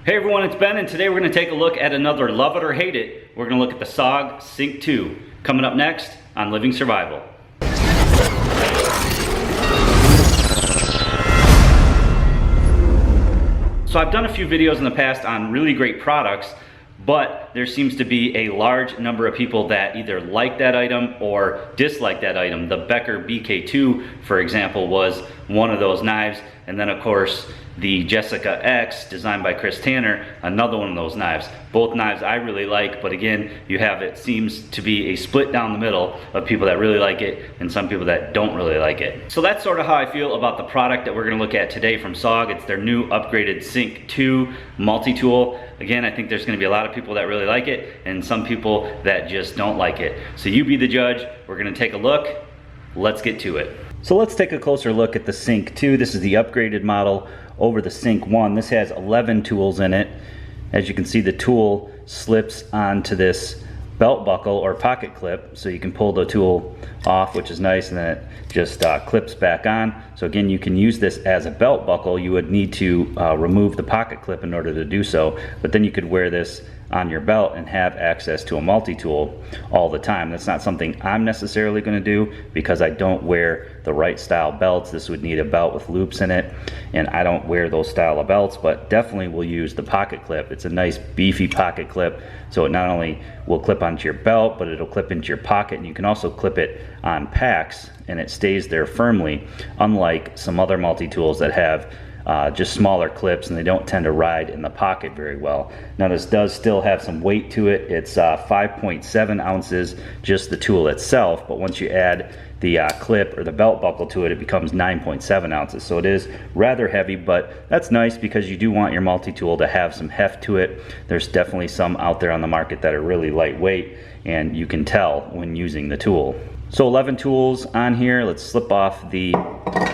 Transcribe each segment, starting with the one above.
Hey everyone, it's Ben, and today we're going to take a look at another Love It or Hate It. We're going to look at the SOG Sync 2, coming up next on Living Survival. So I've done a few videos in the past on really great products, but there seems to be a large number of people that either like that item or dislike that item. The Becker BK2, for example, was one of those knives. And then of course, the Jessica X, designed by Chris Tanner, another one of those knives. Both knives I really like, but again, you have, it seems to be a split down the middle of people that really like it and some people that don't really like it. So that's sort of how I feel about the product that we're gonna look at today from SOG. It's their new upgraded Sync 2 multi-tool. Again, I think there's gonna be a lot of people that really like it and some people that just don't like it. So you be the judge. We're gonna take a look. Let's get to it. So let's take a closer look at the Sync 2. This is the upgraded model over the Sync 1. This has 11 tools in it. As you can see, the tool slips onto this belt buckle or pocket clip, so you can pull the tool off, which is nice, and then it just clips back on. So again, you can use this as a belt buckle. You would need to remove the pocket clip in order to do so, but then you could wear this on your belt and have access to a multi-tool all the time. That's not something I'm necessarily going to do because I don't wear the right style belts. This would need a belt with loops in it, and I don't wear those style of belts, but definitely will use the pocket clip. It's a nice beefy pocket clip, so it not only will clip onto your belt, but it'll clip into your pocket, and you can also clip it on packs and it stays there firmly, unlike some other multi-tools that have just smaller clips and they don't tend to ride in the pocket very well. Now this does still have some weight to it. It's 5.7 ounces, just the tool itself, but once you add the clip or the belt buckle to it, it becomes 9.7 ounces. So it is rather heavy, but that's nice because you do want your multi-tool to have some heft to it. There's definitely some out there on the market that are really lightweight, and you can tell when using the tool. So 11 tools on here. Let's slip off the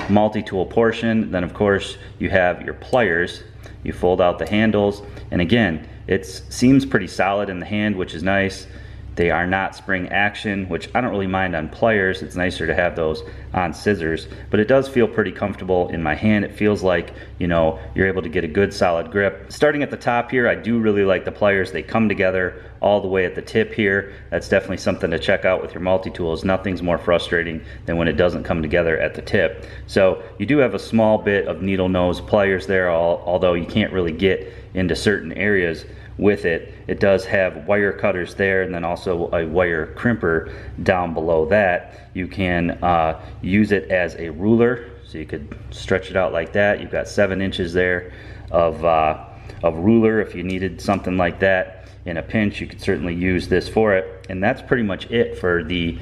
multi-tool portion. Then of course you have your pliers. You fold out the handles, and again, it seems pretty solid in the hand, which is nice. They are not spring action, which I don't really mind on pliers. It's nicer to have those on scissors, but it does feel pretty comfortable in my hand. It feels like, you know, you're able to get a good solid grip. Starting at the top here, I do really like the pliers. They come together all the way at the tip here. That's definitely something to check out with your multi-tools. Nothing's more frustrating than when it doesn't come together at the tip. So you do have a small bit of needle nose pliers there, although you can't really get into certain areas with it. It does have wire cutters there, and then also a wire crimper down below that. You can use it as a ruler, so you could stretch it out like that. You've got 7 inches there of ruler if you needed something like that. In a pinch, you could certainly use this for it, and that's pretty much it for the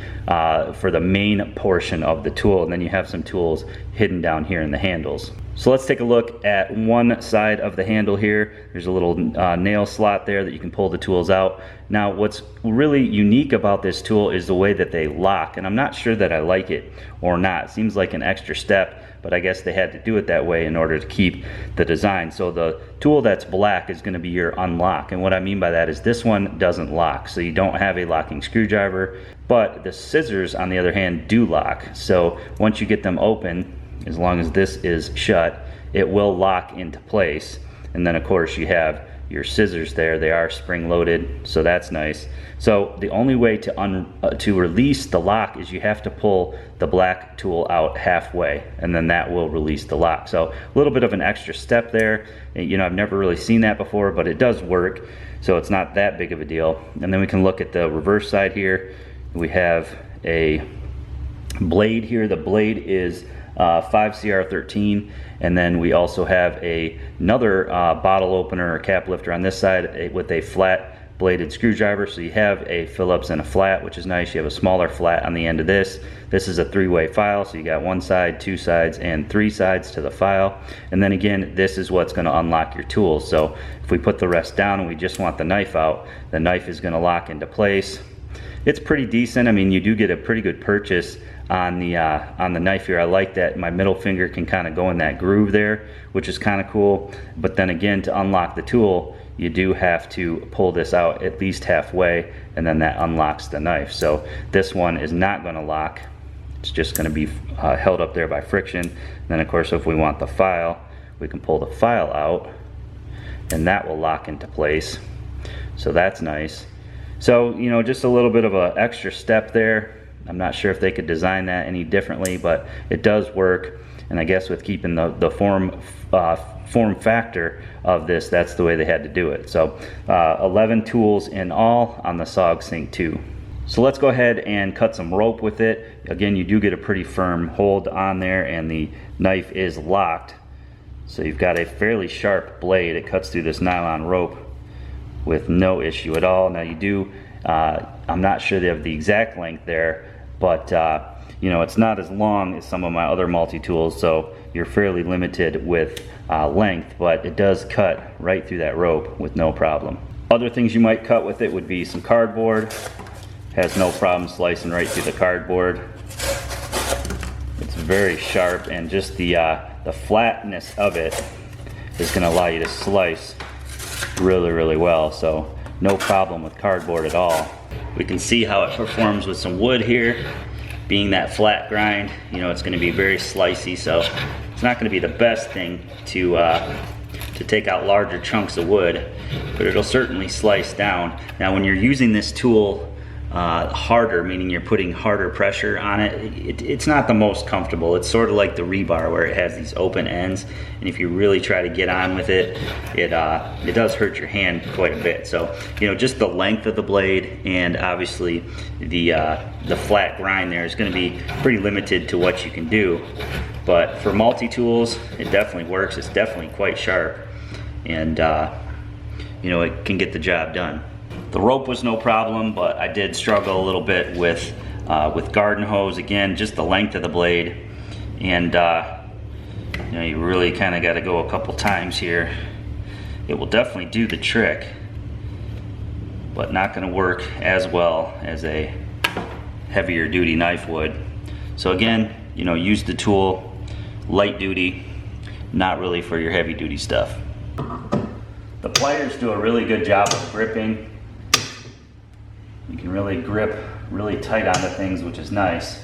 main portion of the tool. And then you have some tools hidden down here in the handles. So let's take a look at one side of the handle here. There's a little nail slot there that you can pull the tools out. Now what's really unique about this tool is the way that they lock, and I'm not sure that I like it or not. It seems like an extra step, but I guess they had to do it that way in order to keep the design. So the tool that's black is going to be your unlock, and what I mean by that is this one doesn't lock, so you don't have a locking screwdriver, but the scissors on the other hand do lock. So once you get them open, as long as this is shut, it will lock into place. And then of course you have your scissors there. They are spring loaded, so that's nice. So the only way to release the lock is you have to pull the black tool out halfway, and then that will release the lock. So a little bit of an extra step there. You know, I've never really seen that before, but it does work, so it's not that big of a deal. And then we can look at the reverse side here. We have a blade here. The blade is 5CR13, and then we also have another bottle opener or cap lifter on this side with a flat bladed screwdriver. So you have a Phillips and a flat, which is nice. You have a smaller flat on the end of this. This is a 3-way file, so you got 1 side, 2 sides, and 3 sides to the file. And then again, this is what's going to unlock your tools. So if we put the rest down and we just want the knife out, the knife is going to lock into place. It's pretty decent. I mean, you do get a pretty good purchase on the knife here. I like that my middle finger can kind of go in that groove there, which is kind of cool. But then again, to unlock the tool, you do have to pull this out at least halfway, and then that unlocks the knife. So this one is not going to lock. It's just going to be held up there by friction. And then of course, if we want the file, we can pull the file out, and that will lock into place. So that's nice. So, you know, just a little bit of an extra step there. I'm not sure if they could design that any differently, but it does work. And I guess with keeping the form factor of this, that's the way they had to do it. So 11 tools in all on the SOG Sync 2. So let's go ahead and cut some rope with it. Again, you do get a pretty firm hold on there, and the knife is locked. So you've got a fairly sharp blade. It cuts through this nylon rope with no issue at all. Now you do, I'm not sure they have the exact length there, but you know, it's not as long as some of my other multi-tools, so you're fairly limited with length, but it does cut right through that rope with no problem. Other things you might cut with it would be some cardboard. Has no problem slicing right through the cardboard. It's very sharp, and just the flatness of it is going to allow you to slice really well, so no problem with cardboard at all. We can see how it performs with some wood here. Being that flat grind, you know, it's going to be very slicey, so it's not going to be the best thing to take out larger chunks of wood, but it'll certainly slice down. Now when you're using this tool harder, meaning you're putting harder pressure on it, it's not the most comfortable. It's sort of like the rebar where it has these open ends, and if you really try to get on with it, it does hurt your hand quite a bit. So, you know, just the length of the blade and obviously the flat grind there is going to be pretty limited to what you can do. But for multi-tools, it definitely works. It's definitely quite sharp, and you know, it can get the job done. The rope was no problem, but I did struggle a little bit with garden hose. Again, just the length of the blade, and you know, you really kind of got to go a couple times here. It will definitely do the trick, but not going to work as well as a heavier duty knife would. So again, you know, use the tool light duty, not really for your heavy duty stuff. The pliers do a really good job of gripping. You can really grip really tight onto things, which is nice.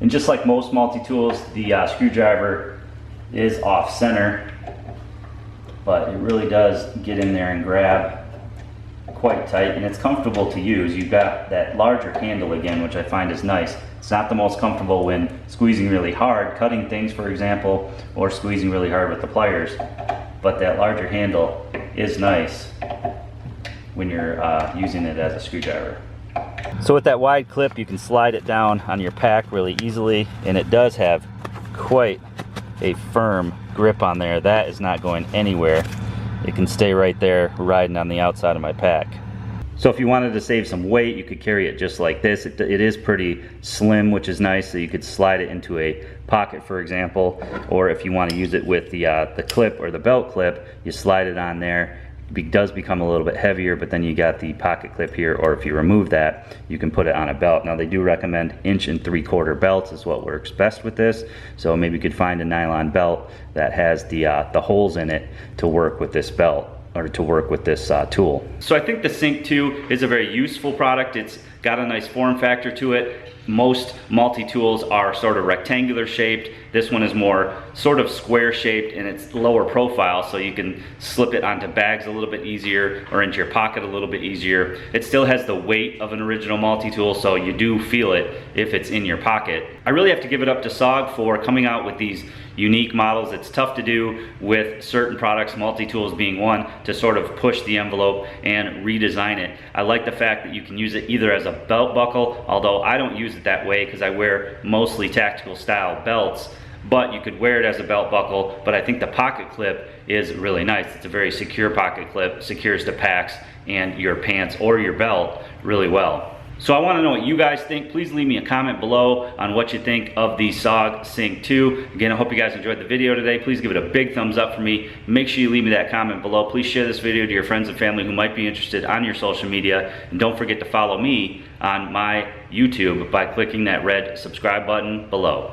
And just like most multi-tools, the screwdriver is off center, but it really does get in there and grab quite tight, and it's comfortable to use. You've got that larger handle again, which I find is nice. It's not the most comfortable when squeezing really hard, cutting things for example, or squeezing really hard with the pliers, but that larger handle is nice when you're using it as a screwdriver. So with that wide clip, you can slide it down on your pack really easily, and it does have quite a firm grip on there. That is not going anywhere. It can stay right there riding on the outside of my pack. So if you wanted to save some weight, you could carry it just like this. It is pretty slim, which is nice, so you could slide it into a pocket, for example, or if you want to use it with the clip or the belt clip, you slide it on there. It does become a little bit heavier, but then you got the pocket clip here, or if you remove that, you can put it on a belt. Now they do recommend 1 3/4 belts is what works best with this, so maybe you could find a nylon belt that has the holes in it to work with this belt, or to work with this tool. So I think the Sync 2 is a very useful product. It's got a nice form factor to it. Most multi-tools are sort of rectangular shaped. This one is more sort of square shaped, and it's lower profile, so you can slip it onto bags a little bit easier or into your pocket a little bit easier. It still has the weight of an original multi-tool, so you do feel it if it's in your pocket. I really have to give it up to SOG for coming out with these unique models. It's tough to do with certain products, multi-tools being one, to sort of push the envelope and redesign it. I like the fact that you can use it either as a belt buckle, although I don't use it that way because I wear mostly tactical style belts, but you could wear it as a belt buckle. But I think the pocket clip is really nice. It's a very secure pocket clip, secures the packs and your pants or your belt really well. So I want to know what you guys think. Please leave me a comment below on what you think of the SOG Sync 2. Again, I hope you guys enjoyed the video today. Please give it a big thumbs up for me. Make sure you leave me that comment below. Please share this video to your friends and family who might be interested on your social media. And don't forget to follow me on my YouTube by clicking that red subscribe button below.